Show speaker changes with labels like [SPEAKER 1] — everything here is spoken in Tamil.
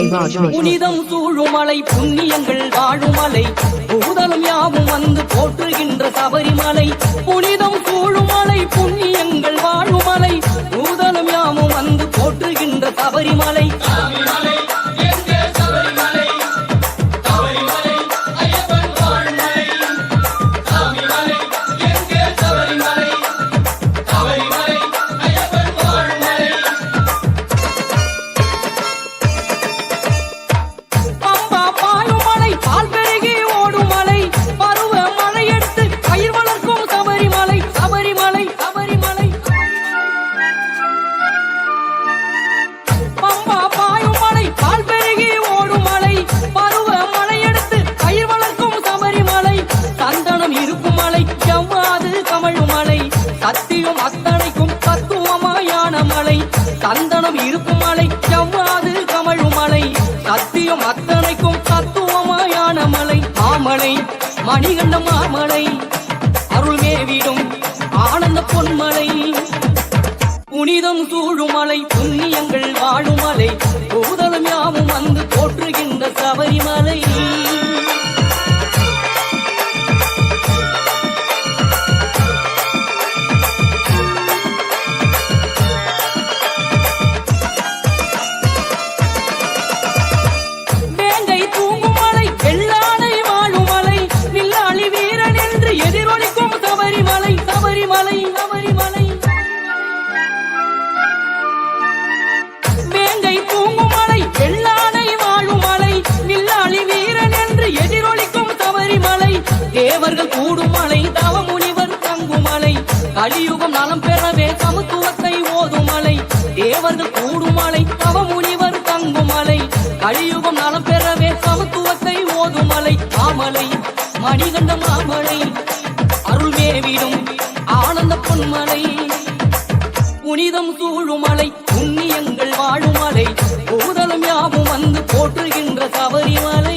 [SPEAKER 1] புனிதம் சூழுமலை புண்ணியங்கள் வாழுமலை பூதலம் யாவும் வந்து போற்றுகின்ற சபரிமலை. புனிதம் சூழுமலை புண்ணியங்கள் வாழுமலை பூதலம் யாவும் வந்து போற்றுகின்ற சபரிமலை. சத்தியம் அத்தனைக்கும் தத்துவமாயான மலை. சந்தனம் இருக்கும் மலை செவ்வாது கமழும் மலை. சத்தியம் அத்தனைக்கும் தத்துவமாயான மலை. மாமலை மணிகண்ட மாமலை அருள்மேவிடும் ஆனந்த பொன்மலை. புனிதம் சூழுமலை புண்ணியங்கள் வாழுமலை பூதலம் யாவும் வந்து போற்றுகின்ற சபரிமலை. வேங்கை தூங்குமலை வெள்ளானை வாழுமலை நில்லாளி வீரன் என்று எதிரொலிக்கும் சபரிமலை. தேவர்கள் கூடுமலை தவமுனிவர் தங்குமலை கலியுகம் நலம் பெறவே சமத்துவத்தை ஓதுமலை. தேவர்கள் கூடுமலை தவமுனிவர் தங்குமலை கலியுகம் நலம் பெறவே சமத்துவத்தை ஓதுமலை. மாமலை மணிகண்ட மாமலை அருள்மேவிடும் ஆனந்த பொன்மலை. புனிதம் சூழுமலை புண்ணியங்கள் வாழுமலை பூதலம் யாவும் வந்து போற்றுகின்ற சபரிமலை.